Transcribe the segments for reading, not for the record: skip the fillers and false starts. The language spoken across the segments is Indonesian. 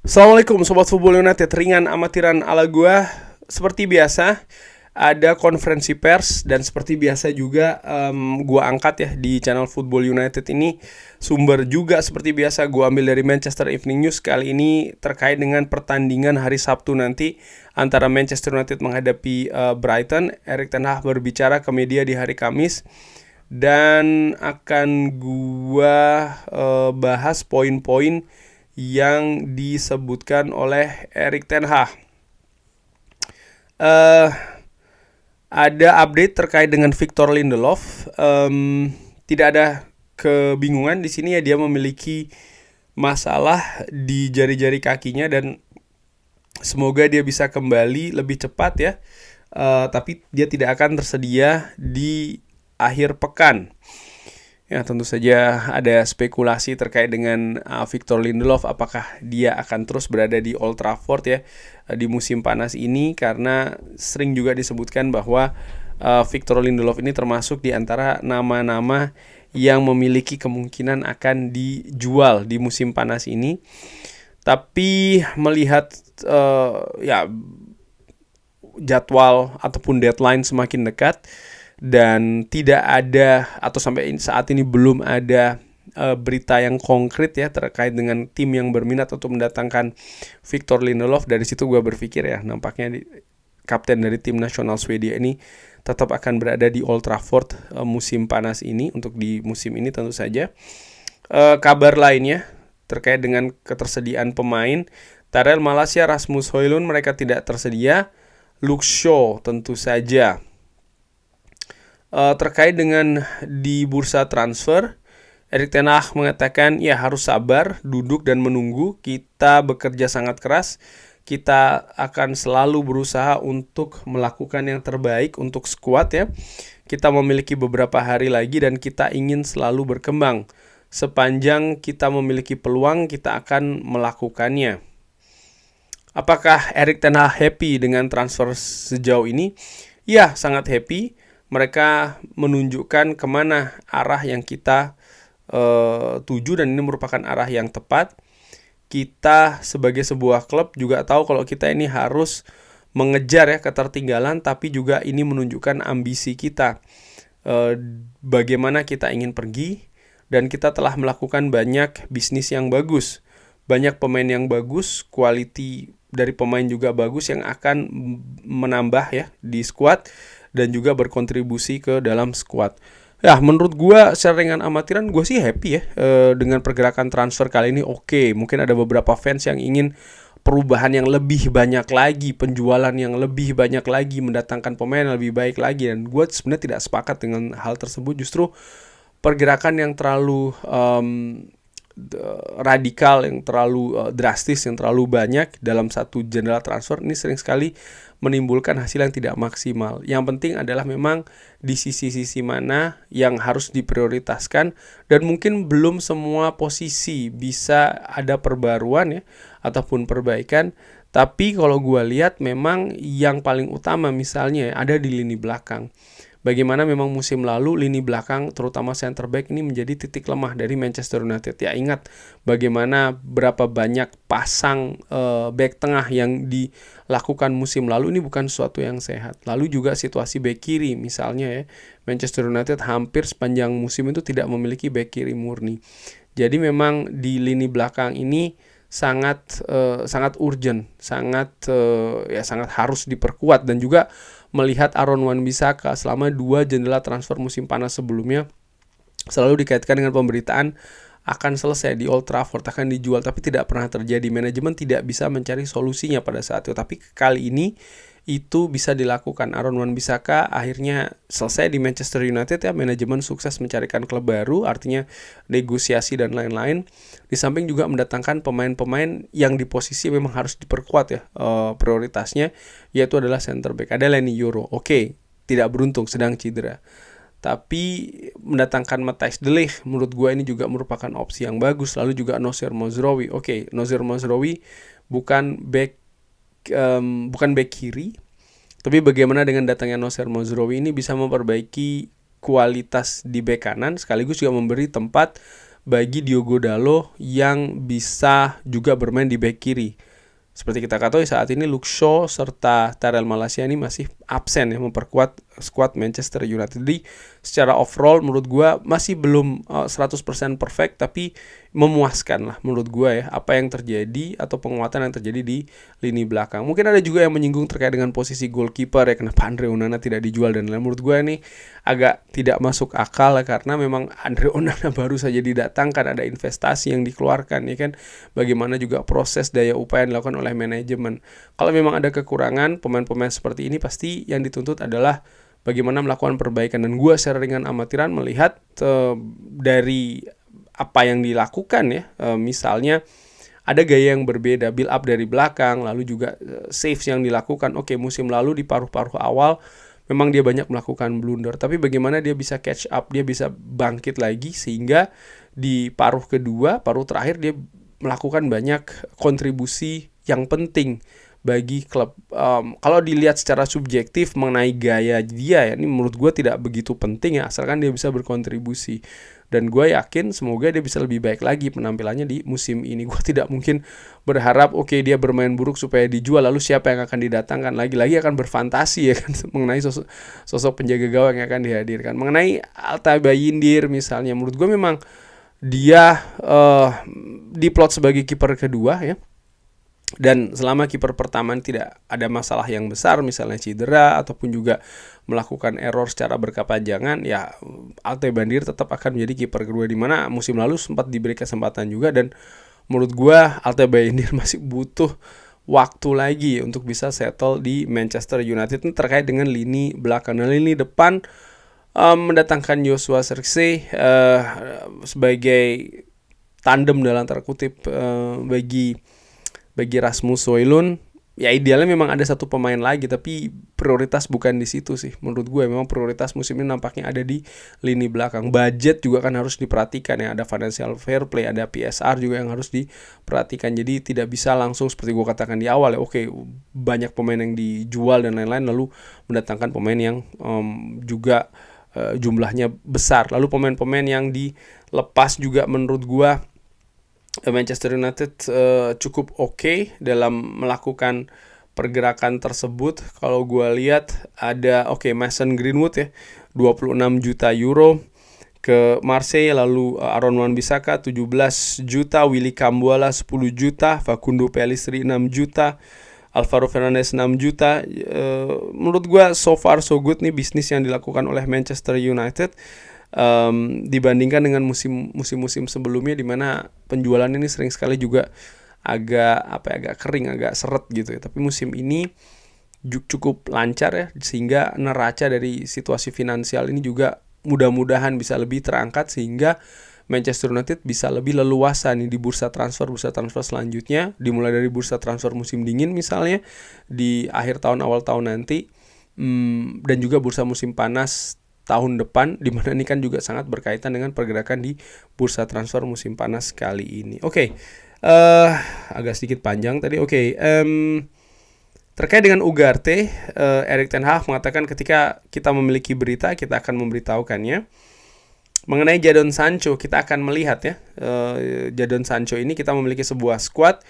Assalamualaikum Sobat Football United, ringan amatiran ala gua. Seperti biasa ada konferensi pers, dan seperti biasa juga gua angkat ya di channel Football United ini. Sumber juga seperti biasa gua ambil dari Manchester Evening News. Kali ini terkait dengan pertandingan hari Sabtu nanti antara Manchester United menghadapi Brighton. Erik ten Hag berbicara ke media di hari Kamis, dan akan gua bahas poin-poin yang disebutkan oleh Erik ten Hag. Ada update terkait dengan Victor Lindelof. Tidak ada kebingungan di sini ya, dia memiliki masalah di jari-jari kakinya dan semoga dia bisa kembali lebih cepat ya. Tapi dia tidak akan tersedia di akhir pekan. Ya, tentu saja ada spekulasi terkait dengan Victor Lindelof, apakah dia akan terus berada di Old Trafford ya di musim panas ini, karena sering juga disebutkan bahwa Victor Lindelof ini termasuk di antara nama-nama yang memiliki kemungkinan akan dijual di musim panas ini. Tapi melihat ya jadwal ataupun deadline semakin dekat, dan tidak ada atau sampai saat ini belum ada berita yang konkret ya terkait dengan tim yang berminat untuk mendatangkan Victor Lindelof. Dari situ gue berpikir ya, nampaknya kapten dari tim nasional Swedia ini tetap akan berada di Old Trafford musim panas ini. Untuk di musim ini tentu saja. Kabar lainnya terkait dengan ketersediaan pemain, Tyrell Malacia, Rasmus Højlund mereka tidak tersedia. Luke Shaw tentu saja. Terkait dengan di bursa transfer, Erik ten Hag mengatakan ya harus sabar, duduk dan menunggu. Kita bekerja sangat keras. Kita akan selalu berusaha untuk melakukan yang terbaik untuk skuad ya. Kita memiliki beberapa hari lagi dan kita ingin selalu berkembang. Sepanjang kita memiliki peluang, kita akan melakukannya. Apakah Erik ten Hag happy dengan transfer sejauh ini? Ya, sangat happy. Mereka menunjukkan kemana arah yang kita tuju, dan ini merupakan arah yang tepat. Kita sebagai sebuah klub juga tahu kalau kita ini harus mengejar ya ketertinggalan, tapi juga ini menunjukkan ambisi kita, bagaimana kita ingin pergi, dan kita telah melakukan banyak bisnis yang bagus, banyak pemain yang bagus, quality dari pemain juga bagus yang akan menambah ya di squad dan juga berkontribusi ke dalam squad. Ya, menurut gue secara ringan amatiran gue sih happy ya dengan pergerakan transfer kali ini. Oke, mungkin ada beberapa fans yang ingin perubahan yang lebih banyak lagi, penjualan yang lebih banyak lagi, mendatangkan pemain yang lebih baik lagi, dan gue sebenarnya tidak sepakat dengan hal tersebut. Justru pergerakan yang terlalu radikal, yang terlalu drastis, yang terlalu banyak dalam satu jendela transfer ini sering sekali menimbulkan hasil yang tidak maksimal. Yang penting adalah memang di sisi-sisi mana yang harus diprioritaskan, dan mungkin belum semua posisi bisa ada perbaruan ya ataupun perbaikan. Tapi kalau gue lihat memang yang paling utama misalnya ada di lini belakang. Bagaimana memang musim lalu lini belakang terutama center back ini menjadi titik lemah dari Manchester United. Ya, ingat bagaimana berapa banyak pasang back tengah yang dilakukan musim lalu, ini bukan sesuatu yang sehat. Lalu juga situasi back kiri misalnya ya, Manchester United hampir sepanjang musim itu tidak memiliki back kiri murni. Jadi memang di lini belakang ini sangat urgent, sangat harus diperkuat. Dan juga melihat Aaron Wan-Bissaka selama 2 jendela transfer musim panas sebelumnya selalu dikaitkan dengan pemberitaan akan selesai di Old Trafford, akan dijual, tapi tidak pernah terjadi. Manajemen tidak bisa mencari solusinya pada saat itu, tapi kali ini itu bisa dilakukan. Aaron Wan-Bissaka akhirnya selesai di Manchester United ya, manajemen sukses mencarikan klub baru, artinya negosiasi dan lain-lain. Di samping juga mendatangkan pemain-pemain yang di posisi memang harus diperkuat ya, prioritasnya yaitu adalah center back. Ada Leny Yoro, oke, tidak beruntung, sedang cedera. Tapi mendatangkan Matthijs de Ligt menurut gue ini juga merupakan opsi yang bagus. Lalu juga Nozer Mazraoui. Oke, Nozer Mazraoui bukan back kiri, tapi bagaimana dengan datangnya Nozer Mazraoui ini bisa memperbaiki kualitas di bek kanan sekaligus juga memberi tempat bagi Diogo Dalot yang bisa juga bermain di back kiri. Seperti kita ketahui saat ini Luke Shaw serta Tyrell Malacia ini masih absen ya, memperkuat squad Manchester United. Jadi secara overall menurut gue masih belum 100% perfect, tapi memuaskan lah menurut gue ya apa yang terjadi atau penguatan yang terjadi di lini belakang. Mungkin ada juga yang menyinggung terkait dengan posisi goalkeeper ya, kenapa Andre Onana tidak dijual dan lain. Menurut gue ini agak tidak masuk akal ya, karena memang Andre Onana baru saja didatangkan, ada investasi yang dikeluarkan ya kan. Bagaimana juga proses daya upaya yang dilakukan oleh manajemen. Kalau memang ada kekurangan pemain-pemain seperti ini, pasti yang dituntut adalah bagaimana melakukan perbaikan. Dan gue secara ringan amatiran melihat dari apa yang dilakukan ya, misalnya ada gaya yang berbeda, build up dari belakang, lalu juga saves yang dilakukan. Oke, musim lalu di paruh-paruh awal memang dia banyak melakukan blunder, tapi bagaimana dia bisa catch up, dia bisa bangkit lagi sehingga di paruh kedua, paruh terakhir dia melakukan banyak kontribusi yang penting bagi klub. Kalau dilihat secara subjektif mengenai gaya dia ya, ini menurut gue tidak begitu penting ya, asalkan dia bisa berkontribusi. Dan gue yakin semoga dia bisa lebih baik lagi penampilannya di musim ini. Gue tidak mungkin berharap oke, dia bermain buruk supaya dijual, lalu siapa yang akan didatangkan. Lagi-lagi akan berfantasi ya kan mengenai sosok penjaga gawang yang akan dihadirkan. Mengenai Altay Bayindir misalnya, menurut gue memang dia diplot sebagai kiper kedua ya. Dan selama kiper pertama tidak ada masalah yang besar, misalnya cedera ataupun juga melakukan error secara berkepanjangan, ya Altay Bayindir tetap akan menjadi kiper kedua, di mana musim lalu sempat diberi kesempatan juga. Dan menurut gua Altay Bayindir masih butuh waktu lagi untuk bisa settle di Manchester United. Ini terkait dengan lini belakang. Dan lini depan mendatangkan Joshua Zirkzee sebagai tandem dalam tanda kutip bagi Rasmus Højlund. Ya idealnya memang ada satu pemain lagi, tapi prioritas bukan di situ sih. Menurut gue memang prioritas musim ini nampaknya ada di lini belakang. Budget juga kan harus diperhatikan ya, ada financial fair play, ada PSR juga yang harus diperhatikan. Jadi tidak bisa langsung seperti gue katakan di awal ya, oke banyak pemain yang dijual dan lain-lain, lalu mendatangkan pemain yang juga jumlahnya besar. Lalu pemain-pemain yang dilepas juga menurut gue Manchester United cukup oke dalam melakukan pergerakan tersebut. Kalau gue lihat ada Mason Greenwood ya, 26 juta euro ke Marseille, lalu Aaron Wan-Bissaka 17 juta, Willy Kambuala 10 juta, Facundo Pellistri 6 juta, Alvaro Fernandes 6 juta. Menurut gue so far so good nih bisnis yang dilakukan oleh Manchester United. Dibandingkan dengan musim-musim sebelumnya, di mana penjualan ini sering sekali juga agak kering, agak seret gitu ya. Tapi musim ini cukup lancar ya, sehingga neraca dari situasi finansial ini juga mudah-mudahan bisa lebih terangkat, sehingga Manchester United bisa lebih leluasa nih di bursa transfer selanjutnya, dimulai dari bursa transfer musim dingin misalnya di akhir tahun awal tahun nanti, dan juga bursa musim panas tahun depan, di mana ini kan juga sangat berkaitan dengan pergerakan di bursa transfer musim panas kali ini. Agak sedikit panjang tadi. Terkait dengan Ugarte, Erik ten Hag mengatakan ketika kita memiliki berita, kita akan memberitahukannya. Mengenai Jadon Sancho, kita akan melihat ya, Jadon Sancho ini kita memiliki sebuah squad.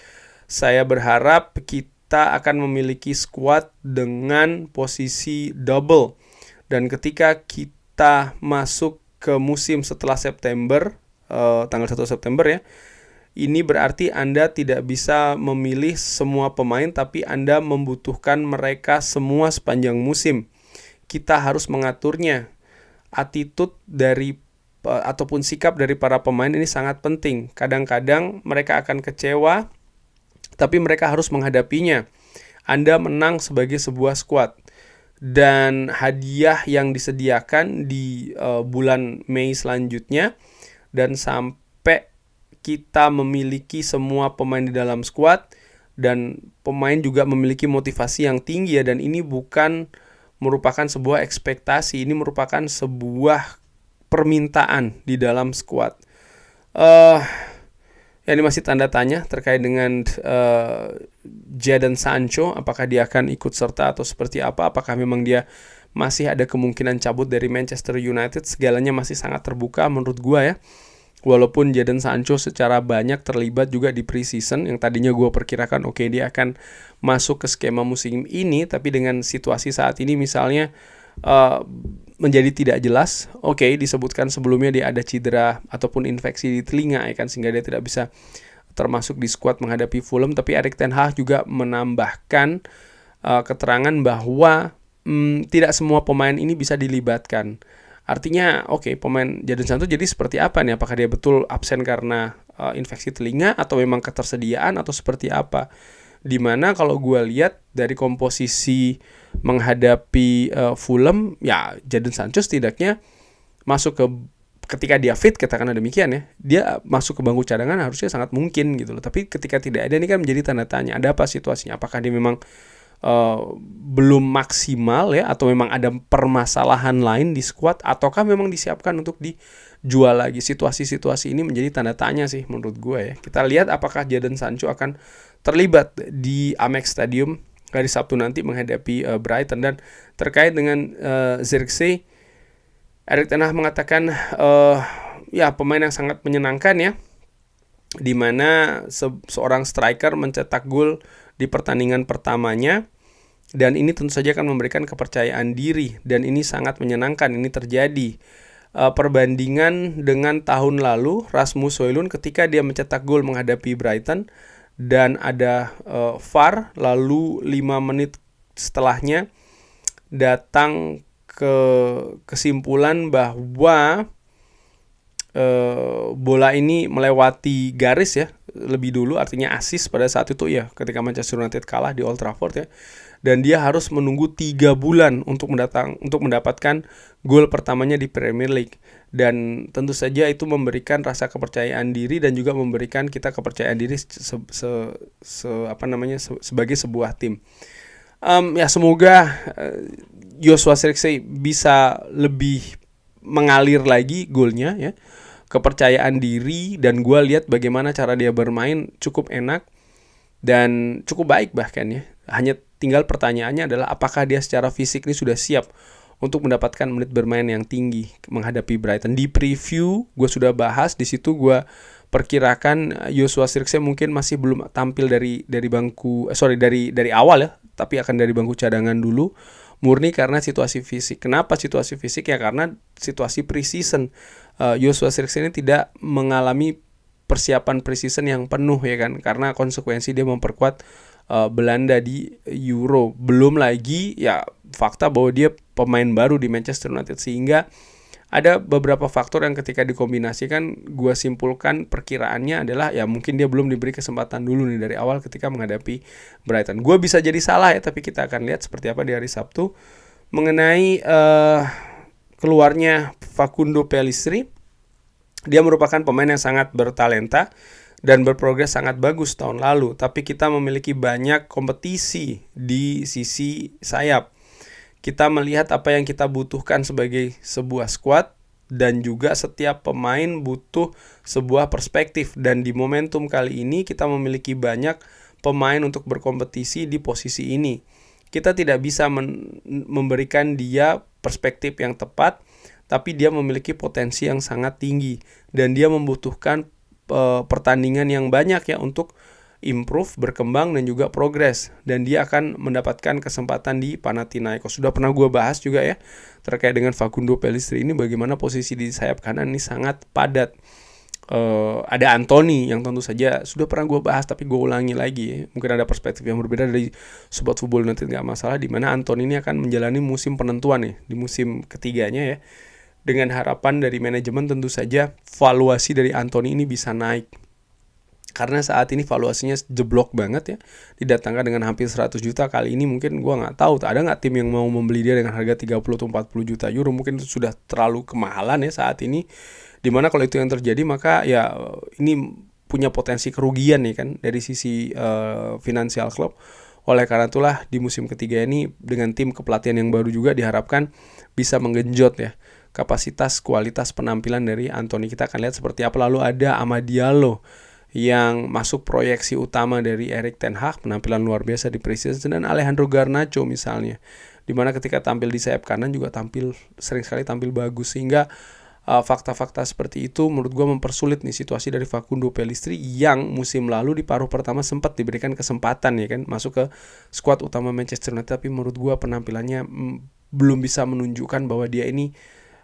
Saya berharap kita akan memiliki squad dengan posisi double. Dan ketika kita masuk ke musim setelah September, tanggal 1 September ya, ini berarti Anda tidak bisa memilih semua pemain, tapi Anda membutuhkan mereka semua sepanjang musim. Kita harus mengaturnya. Attitude dari ataupun sikap dari para pemain ini sangat penting. Kadang-kadang mereka akan kecewa, tapi mereka harus menghadapinya. Anda menang sebagai sebuah squad. Dan hadiah yang disediakan di bulan Mei selanjutnya, dan sampai kita memiliki semua pemain di dalam squad dan pemain juga memiliki motivasi yang tinggi ya, dan ini bukan merupakan sebuah ekspektasi, ini merupakan sebuah permintaan di dalam squad. Ini masih tanda tanya terkait dengan Jadon Sancho, apakah dia akan ikut serta atau seperti apa, apakah memang dia masih ada kemungkinan cabut dari Manchester United. Segalanya masih sangat terbuka menurut gua ya. Walaupun Jadon Sancho secara banyak terlibat juga di preseason, yang tadinya gue perkirakan oke, dia akan masuk ke skema musim ini, tapi dengan situasi saat ini misalnya uh, menjadi tidak jelas. Oke, disebutkan sebelumnya dia ada cedera ataupun infeksi di telinga ya kan, sehingga dia tidak bisa termasuk di skuad menghadapi Fulham. Tapi Erik ten Hag juga menambahkan keterangan bahwa tidak semua pemain ini bisa dilibatkan. Artinya pemain Jadon Sancho jadi seperti apa nih? Apakah dia betul absen karena infeksi telinga atau memang ketersediaan atau seperti apa? Dimana kalau gue lihat dari komposisi menghadapi Fulham, ya Jadon Sancho setidaknya masuk ke, ketika dia fit, katakanlah demikian ya, dia masuk ke bangku cadangan harusnya sangat mungkin gitu loh. Tapi ketika tidak ada, ini kan menjadi tanda tanya. Ada apa situasinya? Apakah dia memang belum maksimal ya, atau memang ada permasalahan lain di squad, ataukah memang disiapkan untuk dijual lagi? Situasi-situasi ini menjadi tanda tanya sih menurut gue ya. Kita lihat apakah Jadon Sancho akan terlibat di Amex Stadium hari Sabtu nanti menghadapi Brighton. Dan terkait dengan Zirkzee, Erik ten Hag mengatakan ya pemain yang sangat menyenangkan ya, dimana seorang striker mencetak gol di pertandingan pertamanya, dan ini tentu saja akan memberikan kepercayaan diri, dan ini sangat menyenangkan. Ini terjadi perbandingan dengan tahun lalu Rasmus Højlund ketika dia mencetak gol menghadapi Brighton dan ada VAR, lalu 5 menit setelahnya datang ke kesimpulan bahwa bola ini melewati garis ya lebih dulu, artinya assist pada saat itu ya, ketika Manchester United kalah di Old Trafford ya, dan dia harus menunggu 3 bulan untuk mendapatkan gol pertamanya di Premier League. Dan tentu saja itu memberikan rasa kepercayaan diri dan juga memberikan kita kepercayaan diri sebagai sebuah tim. Ya semoga Joshua Zirkzee bisa lebih mengalir lagi golnya ya, kepercayaan diri, dan gue lihat bagaimana cara dia bermain cukup enak dan cukup baik bahkan ya. Hanya tinggal pertanyaannya adalah apakah dia secara fisik ini sudah siap untuk mendapatkan menit bermain yang tinggi menghadapi Brighton. Di preview gue sudah bahas, di situ gue perkirakan Joshua Zirkzee mungkin masih belum tampil dari bangku dari awal ya, tapi akan dari bangku cadangan dulu, murni karena situasi fisik. Kenapa situasi fisik? Ya karena situasi preseason. Joshua Zirkzee ini tidak mengalami persiapan preseason yang penuh ya kan, karena konsekuensi dia memperkuat Belanda di Euro. Belum lagi ya fakta bahwa dia pemain baru di Manchester United, sehingga ada beberapa faktor yang ketika dikombinasikan gue simpulkan perkiraannya adalah ya mungkin dia belum diberi kesempatan dulu nih dari awal ketika menghadapi Brighton. Gue bisa jadi salah ya, tapi kita akan lihat seperti apa di hari Sabtu. Mengenai keluarnya Facundo Pellistri, dia merupakan pemain yang sangat bertalenta dan berprogres sangat bagus tahun lalu, tapi kita memiliki banyak kompetisi di sisi sayap. Kita melihat apa yang kita butuhkan sebagai sebuah squad, dan juga setiap pemain butuh sebuah perspektif, dan di momentum kali ini kita memiliki banyak pemain untuk berkompetisi di posisi ini. Kita tidak bisa memberikan dia perspektif yang tepat, tapi dia memiliki potensi yang sangat tinggi dan dia membutuhkan pertandingan yang banyak ya untuk improve, berkembang, dan juga progres. Dan dia akan mendapatkan kesempatan di Panathinaikos. Sudah pernah gue bahas juga ya terkait dengan Facundo Pellistri ini, bagaimana posisi di sayap kanan ini sangat padat. Ada Anthony yang tentu saja sudah pernah gue bahas, tapi gue ulangi lagi ya. Mungkin ada perspektif yang berbeda dari Sobat Football United, gak masalah. Dimana Anthony ini akan menjalani musim penentuan nih, di musim ketiganya ya, dengan harapan dari manajemen tentu saja valuasi dari Anthony ini bisa naik. Karena saat ini valuasinya jeblok banget ya, didatangkan dengan hampir 100 juta. Kali ini mungkin gue gak tahu ada gak tim yang mau membeli dia dengan harga 30 atau 40 juta euro. Mungkin itu sudah terlalu kemahalan ya saat ini. Dimana kalau itu yang terjadi, maka ya ini punya potensi kerugian nih kan dari sisi finansial klub. Oleh karena itulah di musim ketiga ini dengan tim kepelatihan yang baru juga diharapkan bisa menggenjot ya kapasitas kualitas penampilan dari Anthony. Kita akan lihat seperti apa. Lalu ada Amad Diallo yang masuk proyeksi utama dari Erik ten Hag, penampilan luar biasa di preseason, dan Alejandro Garnacho misalnya, dimana ketika tampil di sayap kanan juga sering sekali tampil bagus, sehingga fakta-fakta seperti itu menurut gue mempersulit nih situasi dari Facundo Pellistri yang musim lalu di paruh pertama sempat diberikan kesempatan ya kan masuk ke skuad utama Manchester United, tapi menurut gue penampilannya belum bisa menunjukkan bahwa dia ini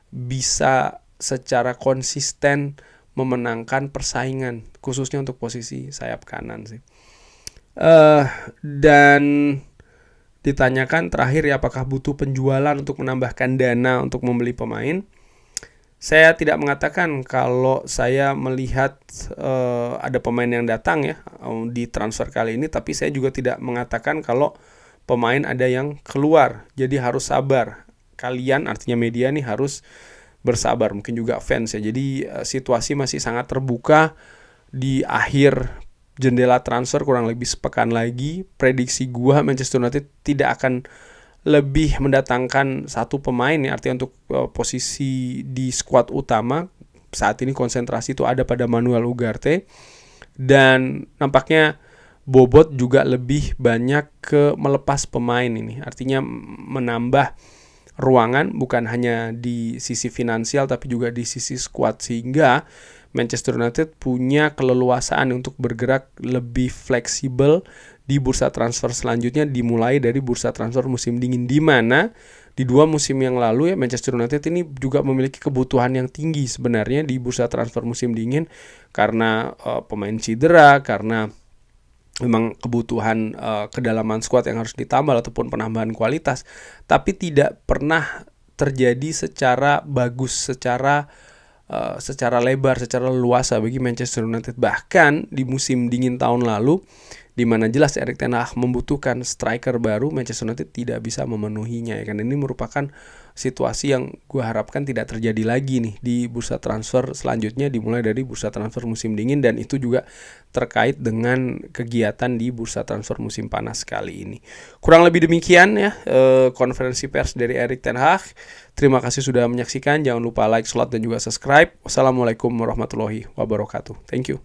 bisa secara konsisten memenangkan persaingan khususnya untuk posisi sayap kanan sih. Dan ditanyakan terakhir ya apakah butuh penjualan untuk menambahkan dana untuk membeli pemain. Saya tidak mengatakan kalau saya melihat ada pemain yang datang ya di transfer kali ini, tapi saya juga tidak mengatakan kalau pemain ada yang keluar. Jadi harus sabar. Kalian artinya media nih harus bersabar, mungkin juga fans ya. Jadi situasi masih sangat terbuka di akhir jendela transfer kurang lebih sepekan lagi. Prediksi gua Manchester United tidak akan lebih mendatangkan satu pemain ya, artinya untuk posisi di skuad utama saat ini konsentrasi itu ada pada Manuel Ugarte, dan nampaknya bobot juga lebih banyak ke melepas pemain ini, artinya menambah ruangan bukan hanya di sisi finansial tapi juga di sisi skuad, sehingga Manchester United punya keleluasaan untuk bergerak lebih fleksibel di bursa transfer selanjutnya, dimulai dari bursa transfer musim dingin, di mana di 2 musim yang lalu ya Manchester United ini juga memiliki kebutuhan yang tinggi sebenarnya di bursa transfer musim dingin karena pemain cedera, karena memang kebutuhan kedalaman skuad yang harus ditambah ataupun penambahan kualitas, tapi tidak pernah terjadi secara bagus, secara lebar, secara luasa bagi Manchester United. Bahkan di musim dingin tahun lalu, di mana jelas Erik ten Hag membutuhkan striker baru, Manchester United tidak bisa memenuhinya ya kan. Ini merupakan situasi yang gue harapkan tidak terjadi lagi nih di bursa transfer selanjutnya, dimulai dari bursa transfer musim dingin, dan itu juga terkait dengan kegiatan di bursa transfer musim panas kali ini. Kurang lebih demikian ya konferensi pers dari Erik ten Hag. Terima kasih sudah menyaksikan. Jangan lupa like, slot, dan juga subscribe. Wassalamualaikum warahmatullahi wabarakatuh. Thank you.